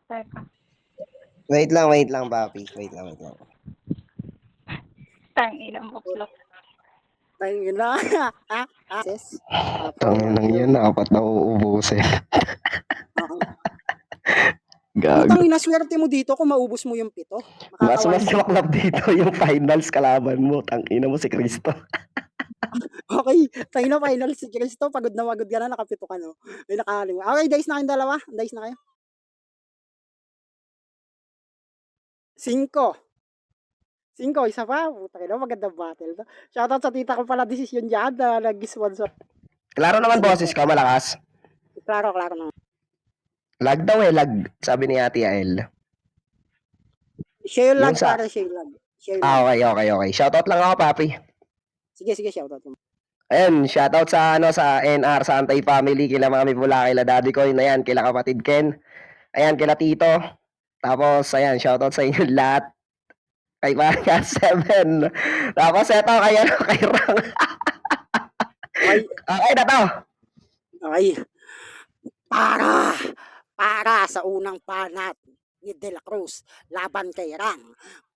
Teka. Wait lang, papi. Wait lang. Tangina mo, Flok. Tangin na. Sis. Tangin lang yan, apat na uubusin. Gago. Putang ina, swerte mo dito kung maubos mo yung 7. Mas maklap dito yung finals kalaban mo. Tangina mo si Cristo. Okay, tangina final si Cristo. Pagod na ka na, nakapito ka, no? May nakahalima. Okay, dice na kayong dalawa. Dice na kayo. 5, isa pa. Putang ina, magandang battle to. Shoutout sa tita ko pala, desisyon dyan na nag-sponsor. Klaro naman boses ka, malakas. Klaro naman. Lag daw lag. Sabi ni Ate Ael. Share lag, Yung sa- para share lag. Okay. Shoutout lang ako, papi. Sige, shoutout mo. Ayun, shoutout sa sa NR, sa Antay Family, kila Mami Pula, kila Daddy Coin, ayan, kila kapatid Ken. Ayan, kila Tito. Tapos, ayan, shoutout sa inyo lahat. Kay Maria 7. Tapos, eto, kay Rang. Okay na to. Okay. Para sa unang panat ni De La Cruz laban kay Rang.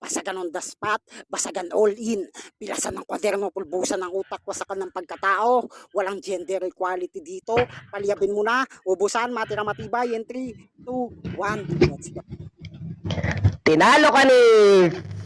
Basagan on the spot, basagan all in, pilasan ng kwaderno, pulbusan ng utak, wasakan ng pagkatao, walang gender equality dito, paliyabin mo na, ubusan, matira matibay, in 3, 2, 1, let's go. Tinalo ka ni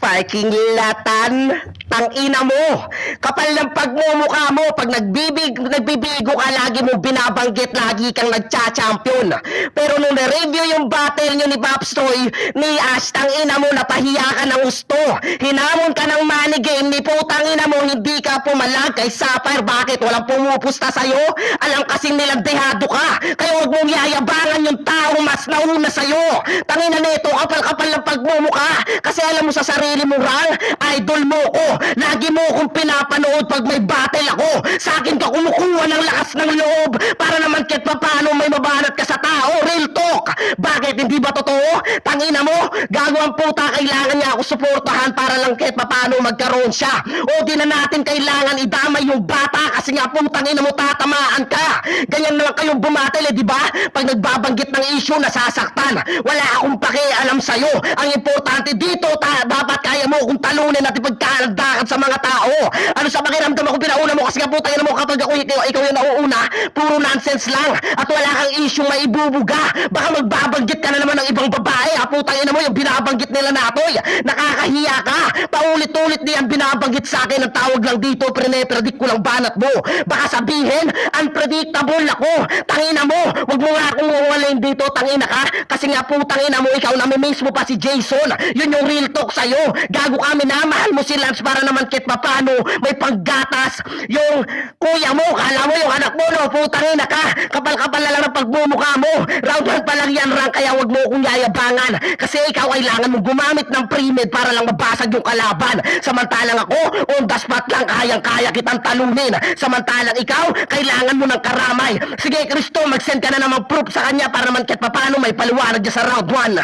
fucking Latan. Tangina mo. Kapal ng pagmumukha mo. Pag nagbibigo ka, lagi mo binabanggit, lagi kang nagcha-champion. Pero nung na-review yung battle nyo ni Babstoy, ni Ash, tangina mo, napahiya ka ng gusto. Hinamon ka ng money game ni putang ina mo, hindi ka pumalag kay Sapphire. Bakit? Walang pumupusta sa'yo? Alam kasing nilang dehado ka. Kaya huwag mong yayabangan yung tao mas nauna sa'yo. Tangina nito, kapal-kapal ng pagmumukha. Kasi alam mo sa sarili mo, Rang, idol mo ko. Lagi mo akong pinapanood pag may battle ako. Sa akin ka kumukuha ng lakas ng loob para naman kahit paano may mabanat ka sa tao. Real talk. Bakit? Hindi ba totoo? Tangina mo, gago ang puta, kailangan niya ako suportahan para lang kahit paano magkaroon siya. O di na natin kailangan idamay yung bata kasi nga putang ina mo, tatamaan ka. Ganyan na lang kayong bumattle, di ba? Pag nagbabanggit ng issue, nasasaktan. Wala akong pakialam sa'yo. Ang importante dito, dapat kaya mo kung talunin at ipagkalagdakan sa mga tao. Ano sa pakiramdam ako pinauna mo kasi nga putang ina mo, kapag ako ikaw yung nauuna, puro nonsense lang at wala kang issue maibubuga. Baka magbabanggit ka na naman ng ibang babae. Putang ina mo, yung binabanggit nila natoy. Nakakahiya ka. Paulit-ulit niyan binabanggit sa akin. Ang tawag lang dito, predict ko lang banat mo. Baka sabihin, unpredictable ako. Tangina mo, wag mo nga akong wawalain dito, tangina ka. Kasi nga putang ina mo, ikaw namimiss mo pa si Jason. Yun yung real talk sa'yo. Gago kami na, mahal mo si Lance para naman kahit papano may paggatas. Yung kuya mo, kala mo yung anak mo, no? Putang ina ka. Kapal-kapal na lang ang pagmumukha mo. Round 1 pa lang yan, Rang, kaya wag mo kong yayabangan. Kasi ikaw kailangan mo gumamit ng pre-med para lang mabasag yung kalaban. Samantalang ako, on the spot lang, kayang-kaya kitang talunin. Samantalang ikaw, kailangan mo ng karamay. Sige, Kristo, mag-send ka na namang proof sa kanya para man kahit papano may paliwanag niya sa round 1.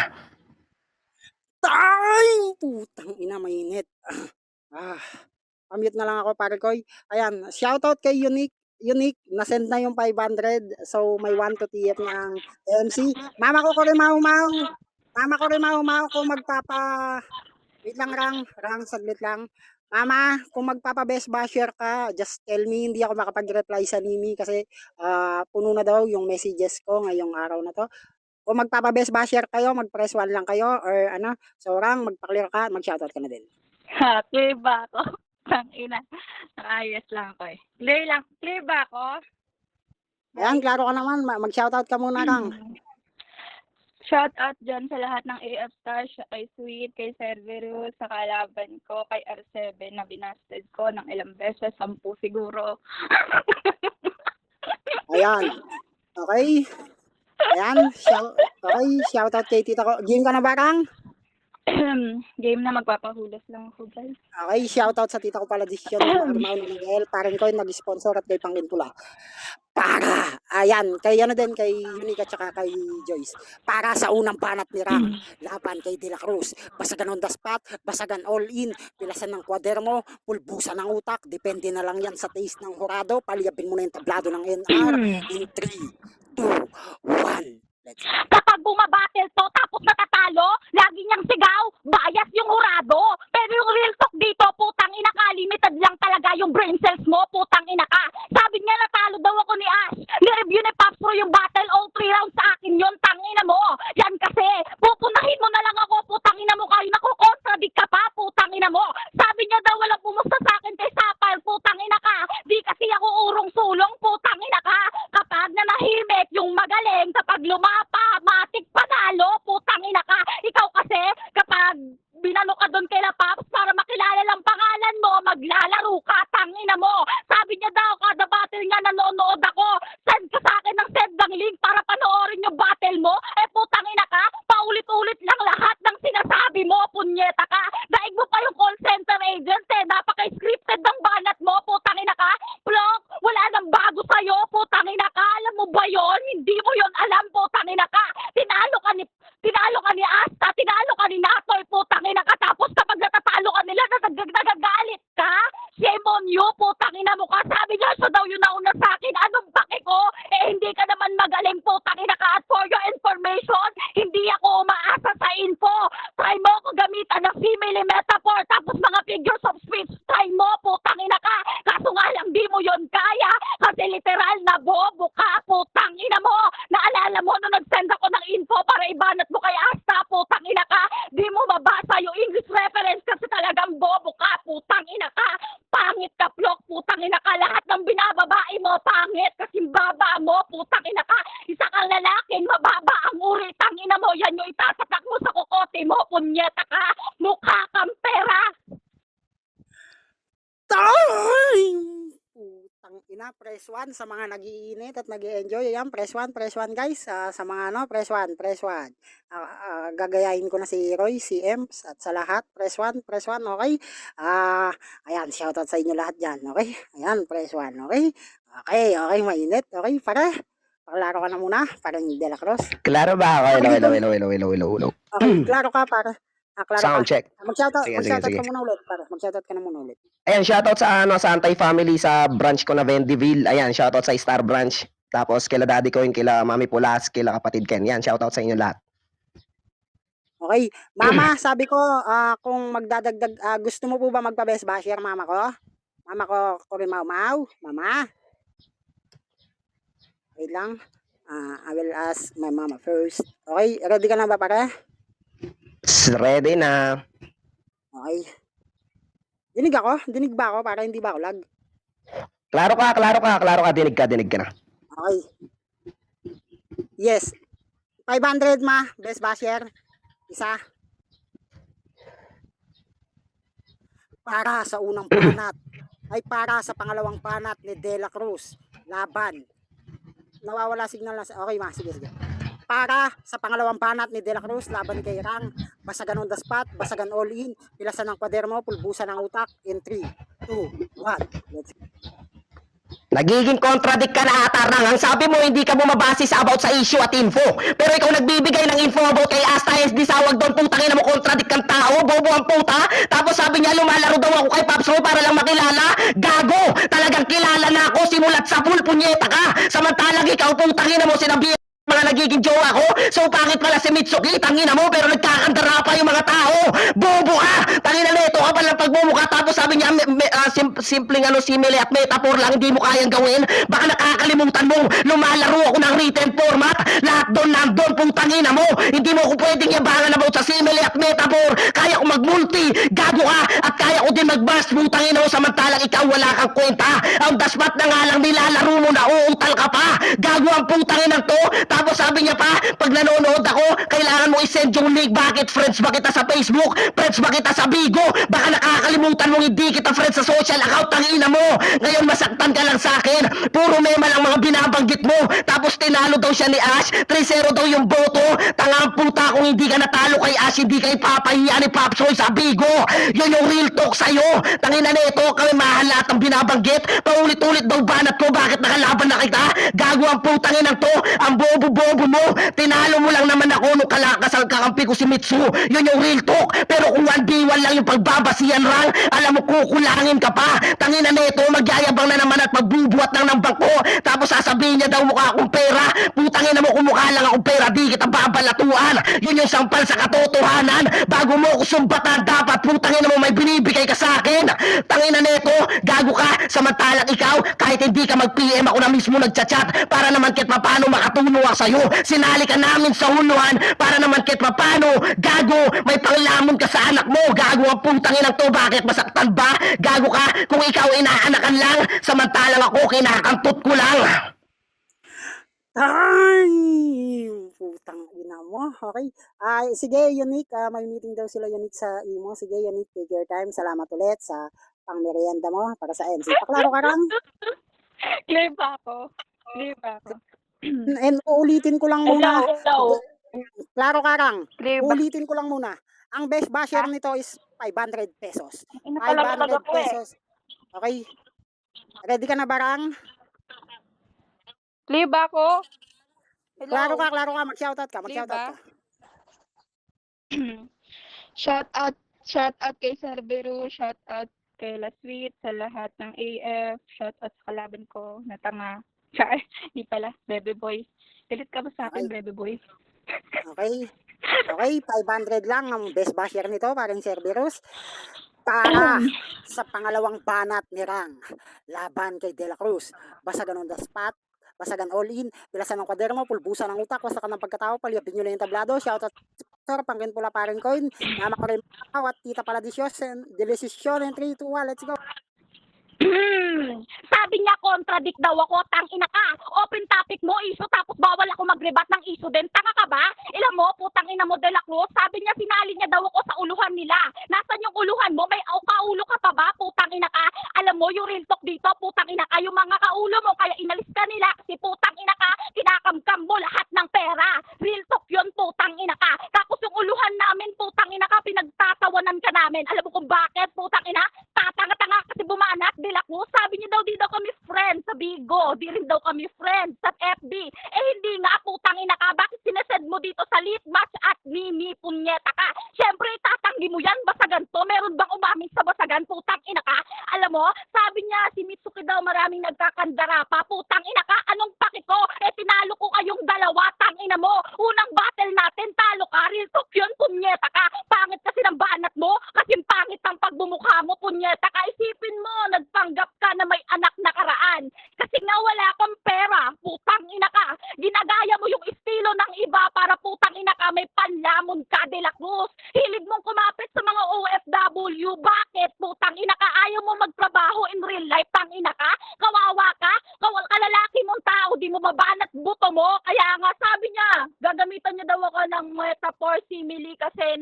Ay, putang ina, mainit. Pamute na lang ako, pare koy. Ayan, shoutout kay Unique, nasend na yung 500. So, may 1 to TF na ang MC. Mama ko rimaw kung wait lang, Rang, saglit lang. Mama, kung magpapa-best basher ka, just tell me, hindi ako makapag-reply sa Nimi kasi puno na daw yung messages ko ngayong araw na to. Kung magpapa-best basher kayo, mag-press 1 lang kayo or ano. So, Rang, magpa-clear ka, mag-shoutout ka na din. Clear ba ako? Tangina. Ayos lang ko eh. Clear ba ako? Ayan, klaro ka naman. Mag-shoutout ka muna, Rang. Shoutout dyan sa lahat ng AF Stars, kay Sweet, kay Cerberus, sa kalaban ko, kay R7 na binasted ko ng ilang beses, 10 siguro. Ayan. Okay. Ayan. Shoutout kay tita ko. Game ka na ba, Rang? Game na, magpapahulas lang ako, guys. Okay, shoutout sa tita ko pala desisyon ng Armao ni Miguel. Parang ko yung nag-sponsor at kay Pangin Pula. Ayan, kay kay Unique at saka kay Joyce. Para sa unang banat ni Rang, laban kay De La Cruz. Basagan on the spot, basagan all in, pilasan ng kwaderno, pulbusan ng utak, depende na lang yan sa taste ng horado, paliyabin mo na yung tablado ng NR in 3, 2, 1. Let's Kapag bumabattle to tapos natatalo, lagi niyang sigaw, bias yung hurado. Pero yung real talk dito, putang ina ka, limited lang talaga yung brain cells mo, putang ina ka. Sabi niya natalo daw ako ni Ash. Ni-review ni Pops Pro yung battle, all 3 rounds sa akin yun, tangina mo. Yan kasi, pupunahin mo na lang ako, putang ina mo kayo, nakukontradict ka pa, putang ina mo. Sabi niya daw walang pumusta sa akin kay Sapal, putang ina ka. Di kasi ako urong sulong, putang ina ka. Kapag nanahimik yung magaling, kapag lumapa, matik panalo, putang ina ka. Ikaw kasi, kapag binano ka doon kay La Paps para makilala lang pangalan mo, maglalaro ka, tangina mo. Sabi niya daw, kada battle nga nanonood ako, send ka sa akin ng send ng link para panoorin yung battle mo. Eh putang ina ka, paulit-ulit lang lahat ng sinasabi mo, punyeta ka. Daig mo pa yung call center agent eh, napaka-scripted ng banat mo, putang ina ka. Plok, wala nang bago sa'yo, putang ina ka. Alam mo ba yon? Hindi mo yon alam, putang ina ka. Tinalo ka ni Asta, tinalo ka ni Natoy, putang ina ka. Tapos kapag natatalo ka nila, nagagalit ka. Shame on you, putang ina mo ka. Sabi niya, siya daw yung nauna sa akin. Anong baki ko? Eh, hindi ka naman magaling, putang ina ka. At for your information, hindi ako umaasa sa info. Try mo ako gamitan ng simile metaphor. Tapos mga figures of speech, try mo, putang ina ka. Kaso nga lang, di mo yon kaya. Kasi literal na bobo ka, putang ina mo. Naalala mo nung nag-send ako ng info para ibanat mo kay Asta, putang ina ka. Di mo mabasa yung English reference kasi talagang bobo ka, putang ina ka. Pangit ka, Plok, putang ina ka. Lahat ng binababae mo, pangit. Kasi baba mo, putang ina ka. Isa kang lalaking mababa ang uri, tangina mo. Yan yung itasatak mo sa kokote mo, punyeta ka. Mukha kang pera. time! Putang ina, press 1 sa mga nag-iinit at nag-i-enjoy. Ayan, press 1 guys. Sa mga press 1. Gagayahin ko na si Roy, si Ems, at sa lahat, press 1, okay? Ayan, shoutout sa inyo lahat dyan, okay? Ayan, press 1, okay? Okay, mainit, okay, pare. Paklaro ka na muna, parang De La Cruz. Klaro ba ako? Hello. Okay, klaro ka, pare. Klaro Sound ka. check. Mag-shoutout Sige. ka muna ulit, pare. Mag-shoutout ka na muna ulit. Ayan, shoutout sa sa Antay Family sa branch ko na Vendiville. Ayan, shoutout sa Star Branch. Tapos kila Daddy Coin, kila Mami Pulas, kila Kapatid Ken. Yan, shoutout sa inyo lahat. Okay, mama, sabi ko, kung magdadagdag, gusto mo po ba magpa-best basher, mama ko? Mama ko, Kurimaw, mama. Wait lang. I will ask my mama first. Okay, ready ka na ba, pare? Ready na. Okay. Dinig ba ako para hindi ba ako lag? Klaro ka. Dinig ka na. Okay. Yes. 500 best basher. Isa. Para sa unang panat ay para sa pangalawang panat ni De La Cruz. Laban. Nawawala signal na. Okay, sige. Para sa pangalawang panat ni De La Cruz, laban kay Rang. Basagan on the spot, basagan all in, pilasan ng kwaderno, pulbusan ng utak, in 3, 2, 1. Let's go. Nagiging contradict ka na ata, Rang. Ang sabi mo, hindi ka bumabase sa about sa issue at info. Pero ikaw nagbibigay ng info about kay Asta SD Sawag doon, putangin na mo, contradict kang tao, bobo ang puta. Tapos sabi niya, lumalaro daw ako kay Pops Roy para lang makilala. Gago! Talagang kilala na ako, simulat sa full, punyeta ka. Samantalang ikaw, putangin na mo, sinabi mga nagiging jowa ko. So pangit pala si Mitsuki, tangina mo, pero nagkakandara pa yung mga tao. Bobo ka! Tangina nito ka palang pagmumukha. Tapos sabi niya, simpleng simile at metaphor lang, hindi mo kayang gawin. Baka nakakalimutan mo, lumalaro ako ng written format. Lahat doon nandun, putangina mo. Hindi mo ko pwedeng yabangan about sa simile at metaphor. Kaya ko magmulti, gago ka, at kaya ko din magbas, putangina mo, samantalang ikaw wala kang kwenta. Ang dasmat na nga lang nilalaro mo na uutal ka pa. Gago ang putangin ng to. Tapos sabi niya pa, pag nanonood ako, kailangan mo i-send yung link. Bakit friends ba kita sa Facebook? Friends ba kita sa Bigo? Baka nakakalimutan mong hindi kita friends sa social account. Tangina mo. Ngayon masaktan ka lang sa akin. Puro mema lang mga binabanggit mo. Tapos tinalo daw siya ni Ash. 3-0 daw yung boto. Tangang puta, kung hindi ka natalo kay Ash, hindi ka ipapahiya ni Pops Roy sa Bigo. Yun yung real talk sa'yo. Tangina nito, kami mahal lahat ang binabanggit. Paulit-ulit daw banat ko. Bakit nakalaban na kita? Gago ang putangin ng to. Ang bobo bobobo mo. Tinalo mo lang naman ako nung kalakasal kakampi ko si Mitsu. Yun yung real talk. Pero kung 1v1 lang yung pagbabasihan rang, alam mo kukulangin ka pa. Tangina nito, magyayabang na naman at magbubuhat lang ng bangko. Tapos sasabihin niya daw mukha akong pera. Putangin na mo kumukha lang akong pera, di kita babalatuan. Yun yung sampal sa katotohanan. Bago mo ako sumbatan, dapat putangin na mo may binibigay ka sa akin. Tangina nito, gago ka. Samantalang ikaw, kahit hindi ka mag-PM, ako na mismo nagchat-chat para naman kahit papano makatulong ako sa'yo. Sinali ka namin sa huluhan para naman kahit papano, gago, may panglamon ka sa anak mo. Gago ang putangin ng to, bakit masaktan ba? Gago ka, kung ikaw inaanakan lang, samantalang ako kinakantot ko lang. Ay, putang ina mo. Okay. Sige, Unique. May meeting daw sila, Unique, sa imo. Sige, Unique, take your time. Salamat ulit sa pangmerienda mo para sa MC. Paklaro ka lang. Clear ba ako? Clear ba ako? And uulitin ko lang muna. Hello. Klaro ka lang. Clear ba? Uulitin ko lang muna. Ang best basher nito is 500 pesos. Ina pala 500 talaga ko eh. pesos. Okay. Ready ka na, Barang? Clear ba ako? Hello. Klaro ka. Mag-shoutout ka. Clear Mag-shoutout ba? ka. Shout out kay Cerberus, shout out kay La Sweet, sa lahat ng AF, shout out sa kalaban ko na tanga. Char, di pala, Bebe Boy. Galit ka ba sa akin, Bebe Boy? Okay. Okay, 500 lang ang best basher nito, parang Cerberus. Para sa pangalawang banat ni Rang, laban kay De La Cruz. Basagan on the spot, basagan all in, bilasan ng kwaderno, pulbusan ng utak, wasakan ng pagkatao, paliyapin nyo lang yung tablado, shoutout Sir, pangkin pula paring coin, nama ko rin at tita pala desisyon, 3, 2, 1, let's go. Sabi niya, contradict daw ako, tang ina ka. Open topic mo, issue, tapos bawal ako mag-rebat ng issue din. Tanga ka ba? Ilan mo, putang ina mo, De La Cruz. Sabi niya, sinali niya daw ako sa uluhan nila. Nasaan yung uluhan mo? May kaulo ka pa ba, putang ina ka? Alam mo, yung real talk dito, putang ina ka, yung mga kaulo mo, kaya inalis ka nila. Kasi putang ina ka, kinakamkam mo lahat ng pera. Real talk yun, putang ina ka. Tapos yung uluhan namin, putang ina ka, pinagtatawanan ka namin. Alam mo kung bakit, putang ina? Tatanga-tanga kasi bumanat, De La Cruz. Sabi niya daw, di daw kami friends sa Bigo. Di rin daw kami friends sa FB. Eh hindi nga, putang ina ka. Bakit sinesend mo dito sa Litmatch at Mimi, punyeta ka? Siyempre, tatanggi mo yan, basagan to. Meron bang umamin sa basagan, putang ina ka? Alam mo, sabi niya, si Mitsuki daw maraming nagkakandara pa. Putang ina ka, anong paki ko? Eh tinalo ko kayong dalawa, tang ina mo. Unang battle natin, talo ka. Real talk yun, punyeta ka. Pangit kasi ng banat mo. Kasi pangit ang pagbumukha mo, punyeta ka. Isipin mo, nagpanggap ka na may anak na karaan. Kasi nga wala kang pera, putang ina ka. Ginagaya mo yung estilo ng iba para putang ina ka, may panlamon ka, De La Cruz. Hilig mong kumapit sa mga OFW. Bakit, putang ina ka? Ayaw mo magtrabaho in real life, tang ina ka? Kawawa ka? Kalalaki mong tao, di mo mabanat buto mo. Kaya nga sabi niya, gagamitan niya daw ako ng metaphor simile kasi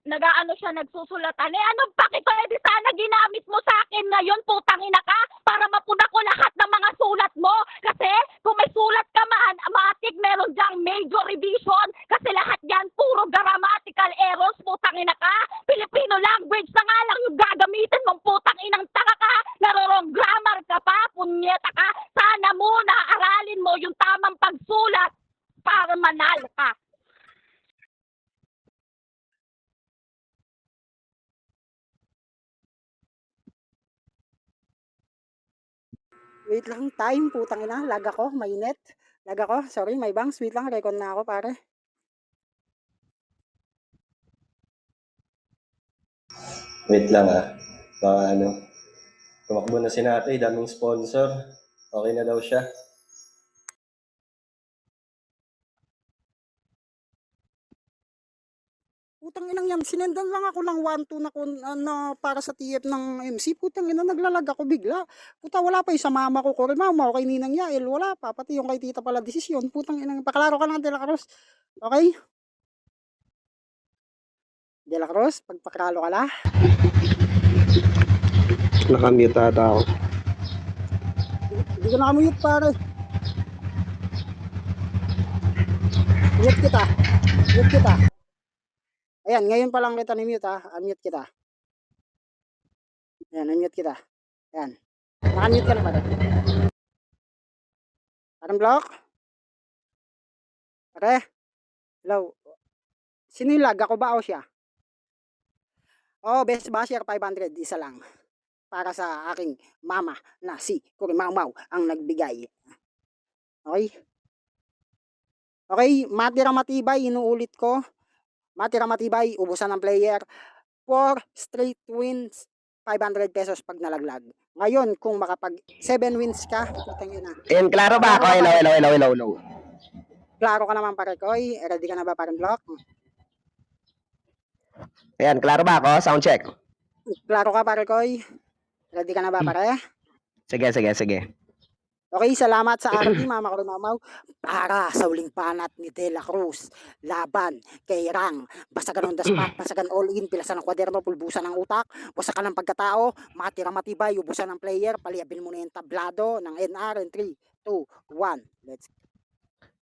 nagaano siya, nagsusulatan. Eh, anong paki ko? Eh, di sana ginamit mo sa akin ngayon, putang ina ka, para mapuna ko lahat ng mga sulat mo. Kasi, kung may sulat ka man, matik meron dyang major revision. Kasi lahat yan, puro grammatical errors, putang ina ka. Filipino language na nga lang yung gagamitin mong putang inang tanga ka. Narorong grammar ka pa, punyeta ka. Sana muna aralin mo yung tamang pagsulat para manalo ka. Wait lang, time, putang ina, lag ako, mainit. Lag ako, sorry, may bangs, wait lang, recon na ako, pare. Wait lang baka tumakbo na si Natay, daming sponsor. Okay na daw siya. Putang inang yan, sinendan lang ako ng 1-2 na para sa TF ng MC. Putang ina, naglalag ako bigla. Puta, wala pa yung sa mama ko, Mama, kay Ninang Yael, wala pa. Pati yung kay tita pala desisyon. Putang inang, paklaro ka lang, De La Cruz. Okay? De La Cruz, pagpaklaro ka la. Nakamute ata ako. Hindi ko nakamute, pare. Mute kita. Mute kita. Ayan, ngayon pa lang kita ni-mute Unmute kita. Ayan, unmute kita. Ayan. Naka-mute ka na ba? Parang block? Pare, hello. Sino yung lag? Ako ba o siya? Oh, best basher 500, isa lang. Para sa aking mama na si Kurimaumaw ang nagbigay. Okay? Okay, matira matibay, inuulit ko. Matira matibay, ubusan ng player. 4 straight wins, 500 pesos pag nalaglag. Ngayon, kung makapag 7 wins ka, putang ina. Ayan, klaro ba ako? Hello. Klaro ka naman pare Koy. Ready ka na ba parang block? Ayan, klaro ba ako? Sound check. Klaro ka pare Koy. Ready ka na ba pare? Sige. Okay, salamat sa RP, Mama Kurimaumaw. Para sa uling panat ni De La Cruz, laban kay Rang. Basagan on the spot, basagan all in, pilasan ng kwaderno, pulbusan ng utak, wasakan ng pagkatao, matira matibay, ubusan ng player, paliyabin mo na yung tablado ng NR in 3, 2, 1. Let's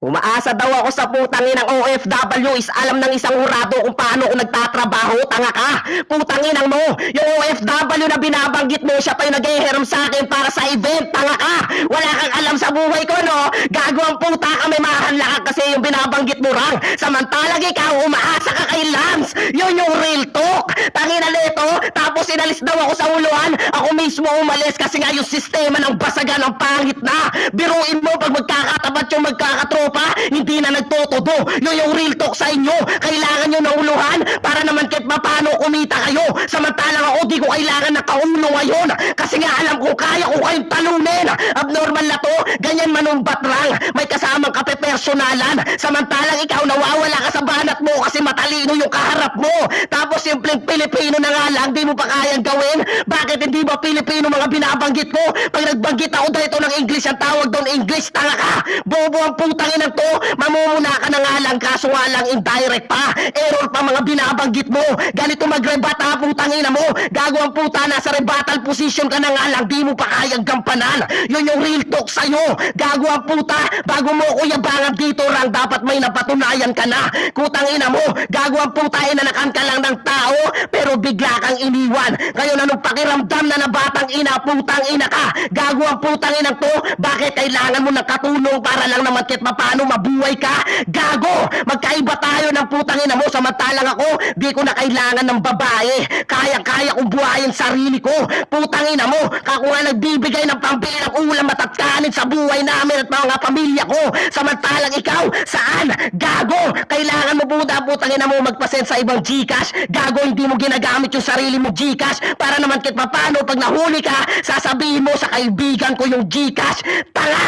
Umaasa daw ako sa putang inang OFW is alam ng isang hurado kung paano ako nagtatrabaho. Tanga ka! Putang inang mo! Yung OFW na binabanggit mo, siya pa yung nag-eheram sa akin para sa event. Tanga ka! Wala kang alam sa buhay ko, no? Gago ang puta ka, may mahanla ka kasi yung binabanggit mo rang. Samantalang ikaw, umaasa ka kay Lance. Yun yung real talk. Tangina nito, tapos inalis daw ako sa uluhan. Ako mismo umalis kasi nga yung sistema ng basagan ang pangit na. Biruin mo pag magkakatapat yung magkakatropa, hindi na nagtotodo. Yun yung real talk sa inyo. Kailangan nyo ng uluhan para naman kahit paano kumita kayo. Samantalang ako di ko kailangan ng kaulo ngayon. Kasi nga alam ko kaya ko kayong talunin. Abnormal na to, ganyan manumbat lang. May kasamang kape personalan. Samantalang ikaw nawawala ka sa banat mo kasi matalino yung kaharap mo. Tapos simpleng Pilipino na nga lang, di mo pa kayang gawin. Bakit hindi ba Pilipino mga binabanggit mo? Pag nagbanggit ako dito ng English, ang tawag doon English, tanga ka. Bobo ang putang ina to, mamumuna ka na nga lang, kaso nga lang indirect pa. Error pa mga binabanggit mo. Ganito mag-rebat ha, putang ina mo. Gago ang puta, nasa rebuttal position ka na nga lang, di mo pa kayang gampanan. Yun yung real talk sa'yo. Gago ang puta, bago mo ko yabangan dito rang, dapat may napatunayan ka na. Kutang ina mo, gago ang puta, inanakan ka lang ng tao, pero bigla kang iniwan. Ngayon anong pakiramdam na batang ina, putang ina ka. Gago ang putang inang to, bakit kailangan mo ng katulong para lang naman kahit paano mabuhay ka? Gago! Magkaiba tayo ng putang ina mo, samantalang ako, di ko na kailangan ng babae. Kaya kong buhayin sarili ko. Putang ina mo, ako nga nagbibigay ng pambilang ulam at kanin sa buhay namin at mga pamilya ko. Samantalang ikaw, saan? Gago! Kailangan mo putang ina mo magpasend sa ibang Gcash. Gago, hindi mo ginagamit yung sarili mo Gcash para naman kahit paano pag nahuli ka, sasabihin mo sa kaibigan ko yung Gcash. Tanga!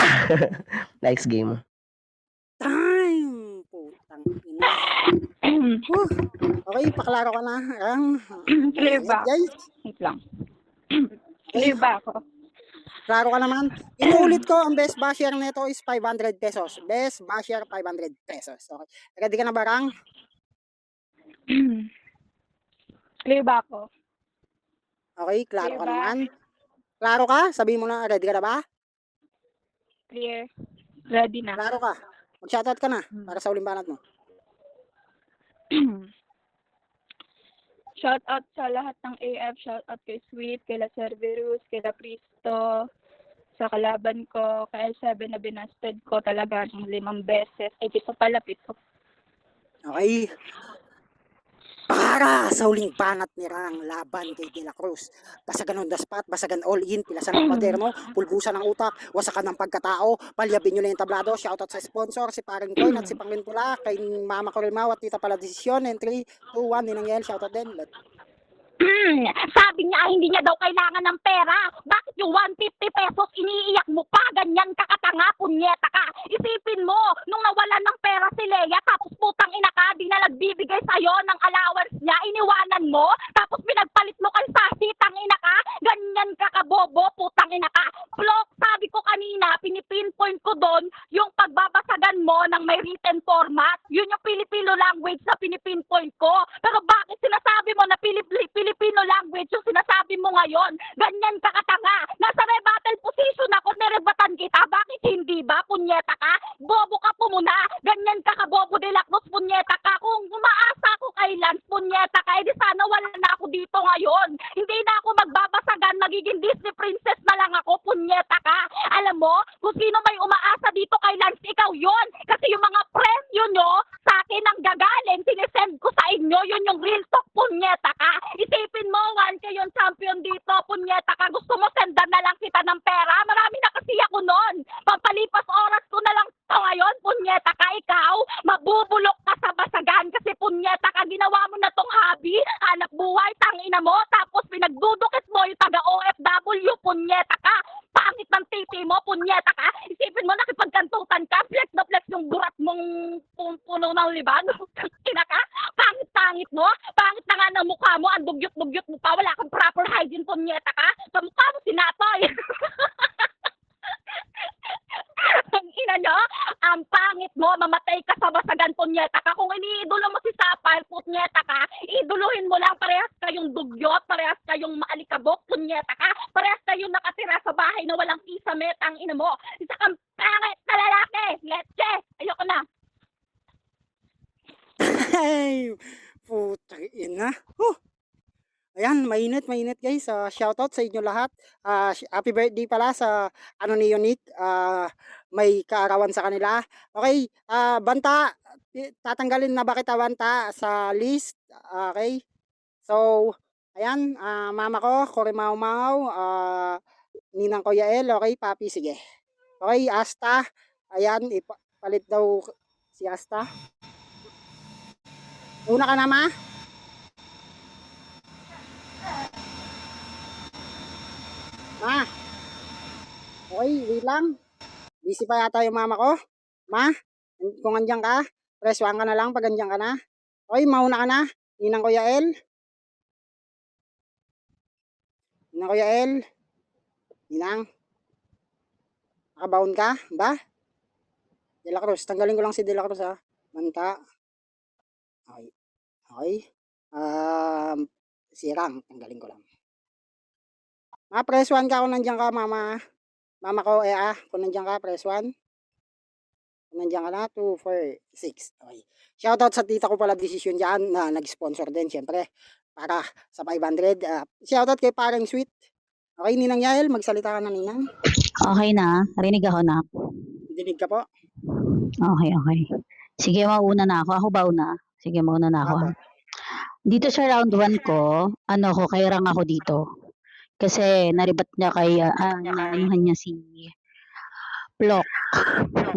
Nice game. time! Putang ina. Okay, paklaro ka na. Clear ba? Guys, Wait lang. Clear ba ako? klaro ka naman. Inuulit ko, ang best basher nito is 500 pesos. Best basher 500 pesos. Okay. Ready ka na ba, Rang? Clear ba ako? Okay, klaro Clear ka ba? naman. Klaro ka? Sabihin mo na, ready ka na ba? Clear. Ready na. Klaro ka. Mag-shoutout ka na para sa uling banat mo. Shout out sa lahat ng AF, shout out kay Sweet, kay La Cerberus, kay La Pristo, sa kalaban ko, kay L7 na binasted ko talaga ng 5 beses. Ay, pito pala, pito. Okay. Para sa huling banat ni Rang, laban kay De La Cruz. Basagan on the spot, basagan all in, pilasan ng paderno, pulbusan ng utak, wasakan ng pagkatao, palyabin nyo na yung tablado. Shoutout sa sponsor, si Paring Coin at si Pangin Pula, kay Mama Kurimaumaw at Tita Pala Desisyon. And 3, 2, 1, Ninang Yel, shoutout din. Sabi niya hindi niya daw kailangan ng pera. Bakit yung 150 pesos iniiyak mo pa? Ganyan ka katanga, punyeta ka. Isipin mo, nung nawalan ng pera si Leia, tapos putang ina ka, di na nagbibigay sa'yo ng allowance niya, iniwanan mo, tapos pinagpalit mo kay Sassy, tangina ka, ganyan ka kabobo, putang ina ka. Flok, sabi ko kanina, pinipinpoint ko doon yung pagbabasagan mo ng may written format. Yun yung Filipino language na pinipinpoint ko. Pero bakit sinasabi mo na Filipino language yung sinasabi mo ngayon? Ganyan ka katanga. Nasa rebuttal position ako, nirebatan kita. Bakit hindi ba? Punyeta ka? Bobo ka po muna. Ganyan ka kabobo de la Cruz, punyeta ka. Kung umaasa ako kay Lance, punyeta ka, edi sana wala na ako dito ngayon. Hindi na ako magbabasagan, magiging Disney princess na lang ako, punyeta ka. Alam mo, kung sino may umaasa dito kay Lance, ikaw yon. Kasi yung mga premyo yun nyo, sa akin ang gagaling, sinisend ko sa inyo, yun yung real talk, punyeta ka. Isipin mo, 1K yung champion dito, punyeta ka. Gusto mo sendan na lang kita ng pera? Marami na kasi ako nun. Pampalipas oras ko na lang ito ngayon, punyeta ka. Ikaw, mabubulok ka sa basagan kasi punyeta ka. Ginawa mo na tong hobby, hanap buhay, tangina mo, tapos pinagdudukit mo yung taga-OFW, punyeta ka. Pangit ng titi mo, punyeta ka. Isipin mo, nakipagkantutan ka, flex na flex yung burat mong puno ng libag. Ina ka, pangit-pangit mo. Pangit na nga ng mukha mo, ang dugyot-dugyot mo pa, wala kang proper hygiene, punyeta ka. Sa mukha mo, sinatoy. Ang ina nyo, ang pangit mo, mamatay ka sa basagan, punyeta ka. Kung iniidolo mo si Sapphire, punyeta ka, iduluhin mo lang, parehas kayong dugyot, parehas kayong maalikabok, punyeta ka, parehas kayong nakatira sa bahay na walang kisame, ang ina mo. Isa kang pangit na lalaki, leche, ayoko na. Ay, putang ina. Ayan, mainit guys. Shoutout sa inyo lahat. Happy birthday pala sa ano ni Unique. May kaarawan sa kanila. Okay, Banta, tatanggalin na ba kita Banta sa list? Okay. So, ayan, mama ko, Kore Mau Mau, ninang ko Yael, okay, papi, sige. Okay, Asta, ayan, palit daw si Asta. Una ka na, ma? Ma? Okay, wait lang. Busy pa yata yung mama ko. Ma? Kung andyan ka, press 1 ka na lang pag andyan ka na. Okay, mauna ka na. Ninang ko Yael. Ninang ko Yael. Ninang. Nakabaon ka? Ba? De La Cruz. Tanggalin ko lang si De La Cruz ha. Manta. Okay. Okay. Sirang. Tanggalin ko lang. Ma, press 1 ka kung nandiyan ka, mama. Mama ko, kung nandiyan ka, press 1. Kung nandiyan ka na, 2, 4, 6. Okay. Shoutout sa tita ko pala Decision dyan na nag-sponsor din, syempre. Para sa 500. Shoutout kay Parang Sweet. Okay, Ninang Yael, magsalita ka na, Ninang. Okay na, rinig ako na. Dinig ka po. Okay. Sige, mauna na ako. Ako ba una? Sige, mauna na ako. Apo. Dito sa round 1 ko, kay Rang ako dito. Kasi naribat niya kay, anuhan niya si Plok.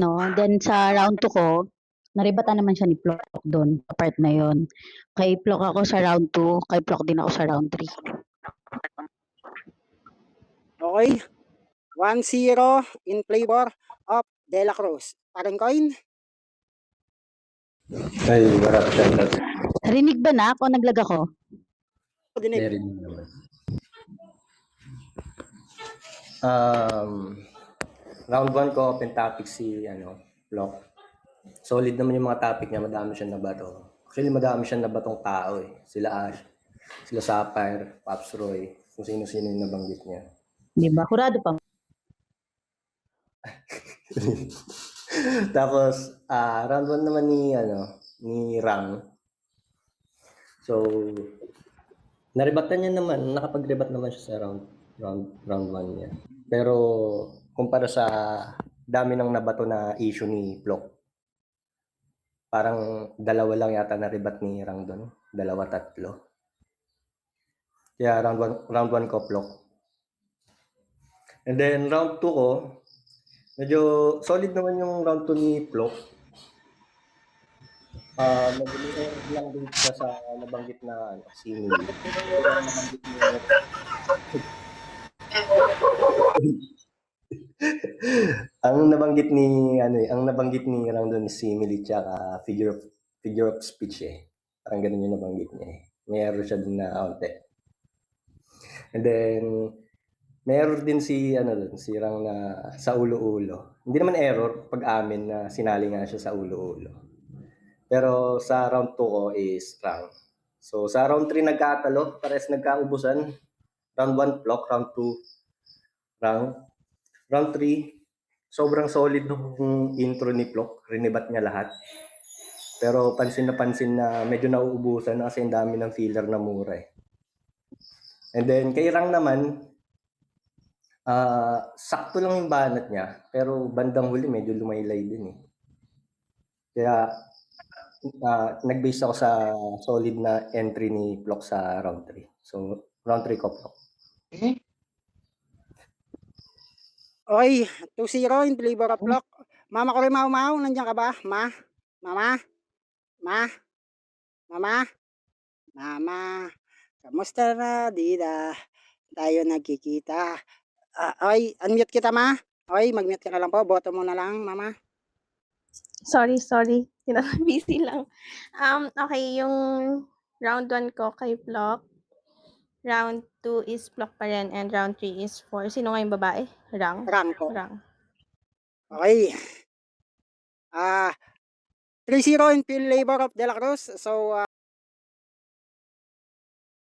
No? Then sa round 2 ko, naribatan naman siya ni Plok doon, sa part na yon. Kay Plok ako sa round 2, kay Plok din ako sa round 3. Okay. 1-0 in favor of De La Cruz. Parang coin. Ay, marap siya. Rinig ba na ako? Naglag ako? Dinig. Meron naman. Round 1 ko, open topic si, Block. Solid naman yung mga topic niya, madami siyang nabato. Actually, madami siyang nabatong tao eh. Sila Ash, sila Sapphire, Pops Roy, kung sino-sino yung nabanggit niya. Di ba? Kurado pa. Tapos, round 1 naman ni Rang. So, naribatan niya naman, nakapag-rebat naman siya sa round 1 niya. Pero, kumpara sa dami ng nabato na issue ni Plok, parang dalawa lang yata na-rebat ni Rang doon. 2-3. Kaya round 1 ko Plok. And then round 2 ko, medyo solid naman yung round 2 ni Plok. Nag-error lang din siya sa nabanggit na si ang nabanggit ni Rang doon si Millie tsaka figure of speech eh. Parang ganun yung nabanggit niya eh. May error siya dun na onte. And then may error din si Rang na sa ulo-ulo. Hindi naman error pag-amin na sinali nga siya sa ulo-ulo. Pero sa round 2 ko is Rang. So sa round 3 nagkatalo, pares nagkaubusan. Round 1 Plok, round 2 Rang. Round 3, sobrang solid nung intro ni Plok. Rinibat niya lahat. Pero pansin na medyo nauubusan kasi ang dami ng filler na mura eh. And then kay Rang naman, sakto lang yung banat niya. Pero bandang huli medyo lumaylay din eh. Kaya nag-base ako sa solid na entry ni Plok sa round 3. So, round 3 ko Plok. Okay, 2-0 in favor of Plok. Mama ko rin mau, nandiyan ka ba? Mama? Mama? Kamusta na, Dida? Tayo nagkikita. Okay, unmute kita, ma. Okay, mag-mute ka na lang po. Boto mo na lang, mama. Sorry. Busy lang. Okay, yung round 1 ko kay Plok. Round 2 is Plok pa rin and round 3 is for sino nga yung babae? Rang. Rang po. Rang. Okay. 3-0 in favor of De La Cruz. So,